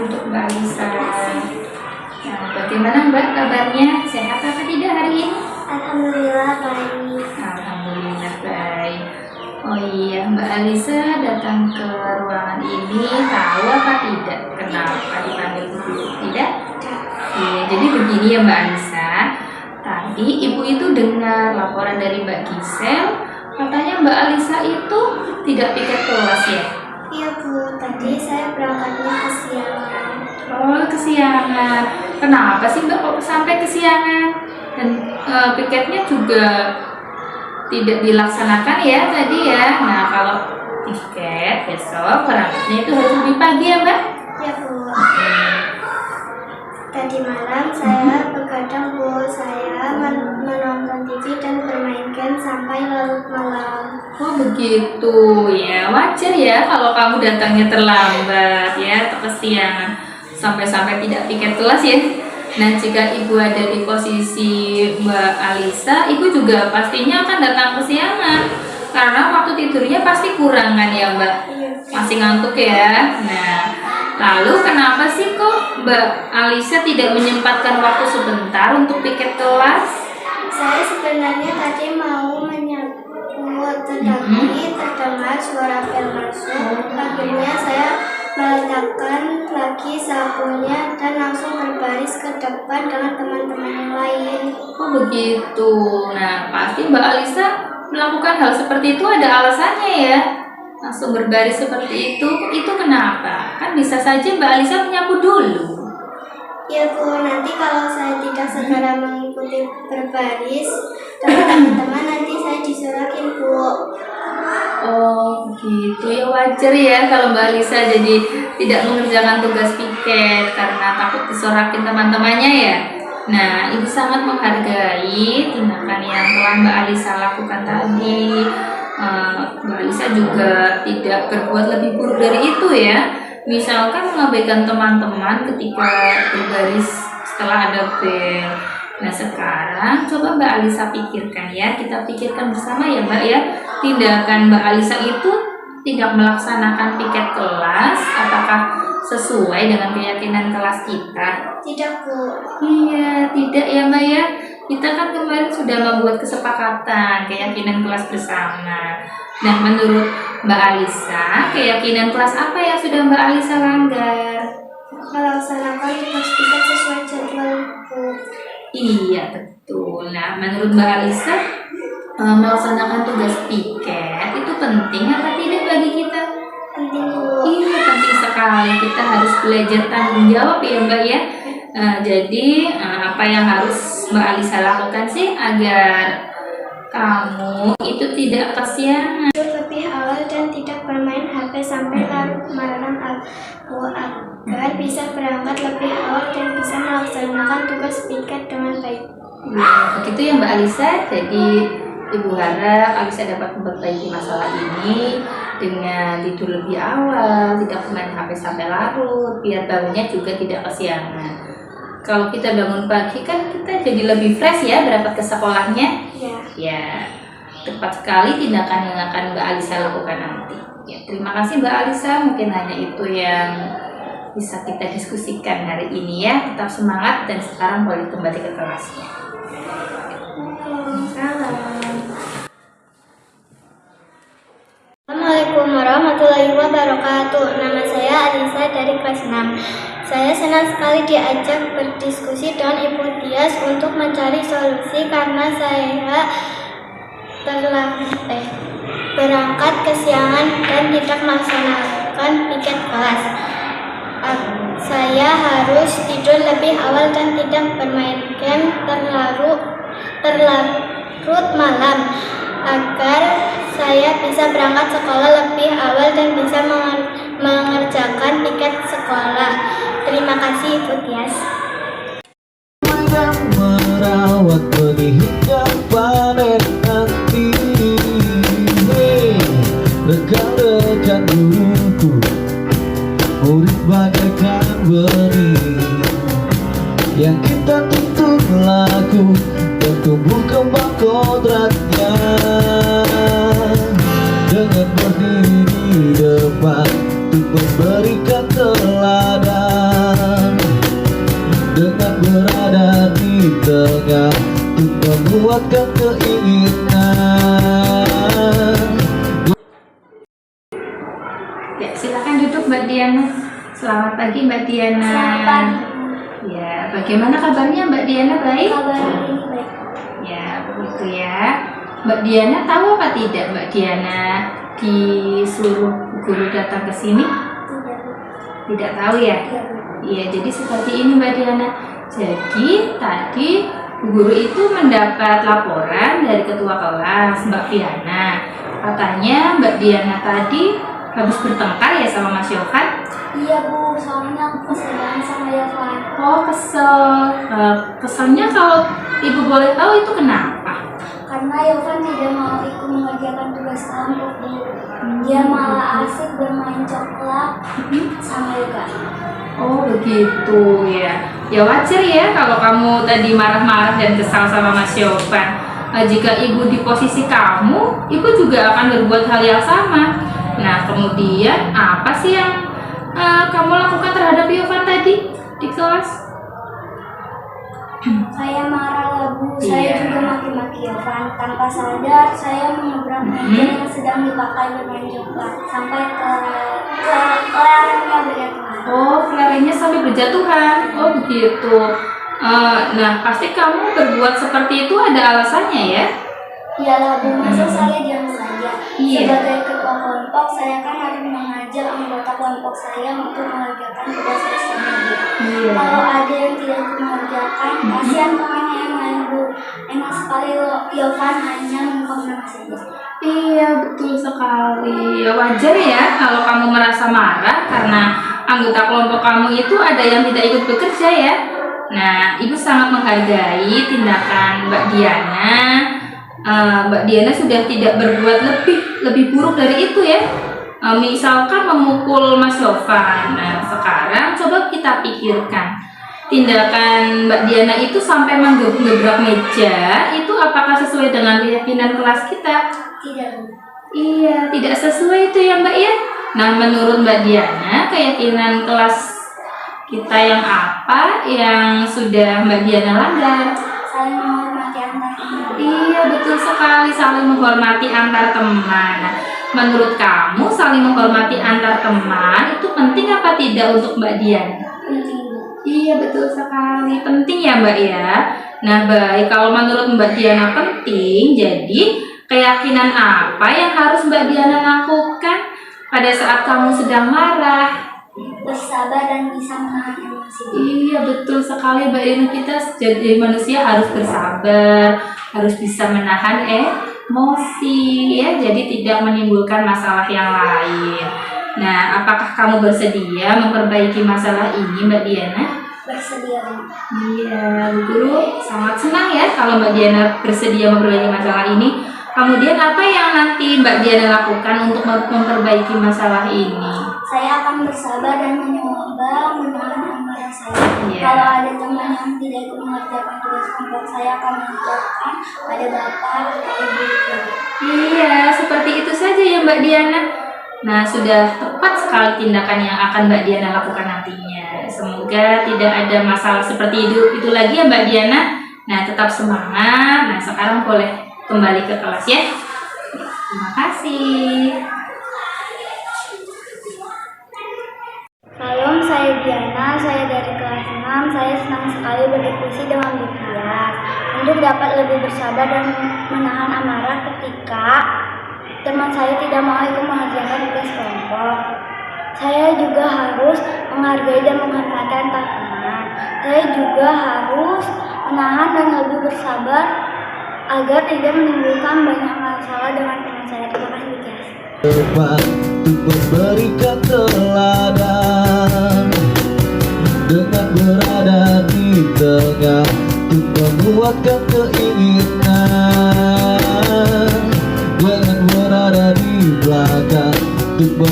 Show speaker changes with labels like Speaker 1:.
Speaker 1: untuk Mbak Alisa. Nah, bagaimana Mbak kabarnya? Sehat apa tidak hari ini?
Speaker 2: Alhamdulillah baik.
Speaker 1: Alhamdulillah baik. Oh iya, Mbak Alisa datang ke ruangan ini tahu apa tidak? Kenapa dipanggil guru? Tidak? Iya, jadi begini ya Mbak Alisa. Tadi Ibu itu dengar laporan dari Mbak Gisel, katanya Mbak Alisa itu tidak piket kelas ya?
Speaker 2: Iya Bu, tadi saya berangkatnya kesiangan.
Speaker 1: Oh, kesiangan. Kenapa sih Mbak kok sampai kesiangan? Dan piketnya juga tidak dilaksanakan ya tadi ya. Nah, kalau tiket besok berangkatnya itu harus lebih pagi ya Mbak?
Speaker 2: Ya Bu. Tadi malam saya begadang Bu, saya menonton TV dan bermain game sampai larut malam.
Speaker 1: Oh begitu ya, wajar ya kalau kamu datangnya terlambat ya atau kesiangan sampai-sampai tidak piket kelas ya. Nah jika ibu ada di posisi Mbak Alisa, ibu juga pastinya akan datang kesiangan karena waktu tidurnya pasti kurang kan ya Mbak, masih ngantuk ya. Nah lalu kenapa sih kok Mbak Alisa tidak menyempatkan waktu sebentar untuk piket kelas?
Speaker 2: Saya sebenarnya tadi mau menyambut tetapi terdengar suara bel masuk. Akhirnya saya meletakkan lagi sapunya dan langsung berbaris ke depan dengan teman-teman yang lain.
Speaker 1: Oh begitu. Nah pasti Mbak Alisa melakukan hal seperti itu ada alasannya ya. Langsung berbaris seperti itu kenapa? Kan bisa saja Mbak Alisa menyapu dulu.
Speaker 2: Ya Bu, nanti kalau saya tidak segera mengikuti berbaris dengan teman-teman nanti saya disorakin Bu.
Speaker 1: Oh gitu ya, wajar ya kalau Mbak Alisa jadi tidak mengerjakan tugas piket karena takut disorakin teman-temannya ya. Nah ibu sangat menghargai tindakan yang telah Mbak Alisa lakukan tadi. Mbak Alisa juga tidak berbuat lebih buruk dari itu ya. Misalkan mengabaikan teman-teman ketika berbaris setelah ada bel. Nah sekarang coba Mbak Alisa pikirkan ya, kita pikirkan bersama ya Mbak ya. Tindakan Mbak Alisa itu tidak melaksanakan piket kelas, apakah sesuai dengan keyakinan kelas kita?
Speaker 2: Tidak Bu.
Speaker 1: Iya, tidak ya Mbak ya. Kita kan kemarin sudah membuat kesepakatan keyakinan kelas bersama. Nah menurut Mbak Alisa, keyakinan kelas apa yang sudah Mbak Alisa langgar?
Speaker 2: Melaksanakan tugas piket sesuai jadwal Bu.
Speaker 1: Iya betul. Nah menurut Mbak Alisa, melaksanakan tugas piket itu penting apa tidak bagi kita?
Speaker 2: Penting Bu.
Speaker 1: Iya penting sekali. Kita harus belajar tanggung jawab ya Mbak ya. Jadi apa yang harus Mbak Alisa lakukan sih agar kamu itu tidak kesiangan?
Speaker 2: Lebih awal dan tidak bermain HP sampai larut malam Bu, agar bisa berangkat lebih awal dan bisa melaksanakan tugas piket dengan baik.
Speaker 1: Ya, begitu ya Mbak Alisa. Jadi Ibu harap Alisa dapat memperbaiki masalah ini dengan tidur lebih awal, tidak bermain HP sampai larut, biar bangunnya juga tidak kesiangan. Kalau kita bangun pagi kan kita jadi lebih fresh ya berangkat ke sekolahnya.
Speaker 2: Ya.
Speaker 1: Ya, tepat sekali tindakan yang akan Mbak Alisa lakukan nanti. Ya, terima kasih Mbak Alisa. Mungkin hanya itu yang bisa kita diskusikan hari ini ya. Tetap semangat dan sekarang boleh kembali ke kelasnya.
Speaker 2: Assalamualaikum warahmatullahi wabarakatuh. Nama saya Alisa dari kelas 6. Saya senang sekali diajak berdiskusi dengan Ibu Tias untuk mencari solusi karena saya berangkat kesiangan dan tidak melaksanakan piket kelas. Saya harus tidur lebih awal dan tidak bermain game terlarut malam agar saya bisa berangkat sekolah lebih awal dan bisa mengerjakan piket sekolah. Terima kasih Ibu Tias.
Speaker 3: Merawat benih hingga panen nanti. Rekan-rekan guruku, murid bagaikan benih yang kita tuntut laku dan tumbuh kembang kodratnya. Dengan berdiri di depan untuk memberikan teladan. tengah untuk membuatkan keinginan.
Speaker 1: Ya, silakan duduk Mbak Diana. Selamat pagi Mbak Diana.
Speaker 2: Selamat pagi.
Speaker 1: Ya, bagaimana kabarnya Mbak Diana? Baik?
Speaker 2: Kabar ini baik.
Speaker 1: Ya, begitu ya. Mbak Diana tahu apa tidak Mbak Diana disuruh guru datang ke sini?
Speaker 2: Tidak.
Speaker 1: Tidak tahu ya? Iya, jadi seperti ini Mbak Diana. Jadi tadi Bu guru itu mendapat laporan dari ketua kelas Mbak Fiana. Katanya Mbak Diana tadi habis bertengkar ya sama Mas Yohan.
Speaker 2: Iya Bu, soalnya aku kesel banget sama Yovan.
Speaker 1: Oh, kesel. Keselnya kalau Ibu boleh tahu itu kenapa?
Speaker 2: Karena Yovan tidak mau ikut mengerjakan tugas kelompok Bu. Dia malah asik bermain coklat sama Yoga.
Speaker 1: Oh, begitu ya. Ya wajar ya kalau kamu tadi marah-marah dan kesal sama Mas Yovan. Jika Ibu di posisi kamu, Ibu juga akan berbuat hal yang sama. Nah, kemudian apa sih yang kamu lakukan terhadap Yovan tadi di kelas?
Speaker 2: Saya marah lah Bu,
Speaker 1: Iya.
Speaker 2: saya juga maki-maki Yovan. Tanpa sadar, saya menabrak meja yang sedang dipakai bermain coklat sampai ke layarnya berjatuhan.
Speaker 1: Oh, kelerengnya sampai berjatuhan. Oh, begitu. Nah, pasti kamu berbuat seperti itu ada alasannya ya?
Speaker 2: Iyalah Bu, masa saya diam saja.
Speaker 1: Iya.
Speaker 2: Sebagai ketua kelompok, saya kan harus mengajak anggota kelompok saya untuk mengerjakan tugas bersama Bu.
Speaker 1: Iya.
Speaker 2: Kalau ada yang tidak mengerjakan, kasihan temannya yang lain Bu. Enak sekali Yovan hanya mengkomentar saja.
Speaker 1: Iya, betul sekali. Ya, wajar ya kalau kamu merasa marah karena anggota kelompok kamu itu ada yang tidak ikut bekerja ya. Nah, Ibu sangat menghargai tindakan Mbak Diana. Mbak Diana sudah tidak berbuat lebih buruk dari itu ya. Misalkan memukul Mas Yovan. Nah, sekarang coba kita pikirkan. Tindakan Mbak Diana itu sampai menggebrak meja, itu apakah sesuai dengan keyakinan kelas kita?
Speaker 2: Tidak Bu.
Speaker 1: Iya, tidak sesuai itu ya Mbak ya. Nah, menurut Mbak Diana, keyakinan kelas kita yang apa yang sudah Mbak Diana langgar?
Speaker 2: Saling menghormati antar teman.
Speaker 1: Iya, betul sekali, saling menghormati antar teman. Nah, menurut kamu saling menghormati antar teman itu penting apa tidak untuk Mbak Diana?
Speaker 2: Penting Bu.
Speaker 1: Iya, betul sekali, penting ya Mbak ya. Nah, baik, kalau menurut Mbak Diana penting, jadi keyakinan apa yang harus Mbak Diana lakukan pada saat kamu sedang marah?
Speaker 2: Bersabar dan bisa menahan emosi.
Speaker 1: Iya, betul sekali Mbak Diana. Kita jadi manusia harus bersabar, harus bisa menahan emosi ya, jadi tidak menimbulkan masalah yang lain. Nah, apakah kamu bersedia memperbaiki masalah ini Mbak Diana?
Speaker 2: Bersedia Bu.
Speaker 1: Iya, Bu Guru sangat senang ya kalau Mbak Diana bersedia memperbaiki masalah ini. Kemudian apa yang nanti Mbak Diana lakukan untuk memperbaiki masalah ini?
Speaker 2: Saya akan bersabar dan mencoba menahan amarah saya.
Speaker 1: Iya.
Speaker 2: Kalau ada teman yang tidak ikut mengerjakan tugas kelompok, saya akan melaporkan pada Bapak atau Ibu.
Speaker 1: Iya, seperti itu saja ya Mbak Diana. Nah, sudah tepat sekali tindakan yang akan Mbak Diana lakukan nantinya. Semoga tidak ada masalah seperti itu lagi ya Mbak Diana. Nah, tetap semangat. Nah, sekarang boleh kembali ke kelas ya. Terima kasih.
Speaker 2: Salam, saya Diana, saya dari kelas 6. Saya senang sekali berdiskusi dengan Bu Tias untuk dapat lebih bersabar dan menahan amarah ketika teman saya tidak mau ikut mengerjakan tugas kelompok. Saya juga harus menghargai dan menghormati antar teman. Saya juga harus menahan dan lebih bersabar agar tidak menimbulkan banyak masalah dengan teman saya. Terima kasih Bu Tias.
Speaker 3: Tepat untuk memberikan teladan dengan berada di tengah untuk membuatkan keinginan, dengan berada di belakang untuk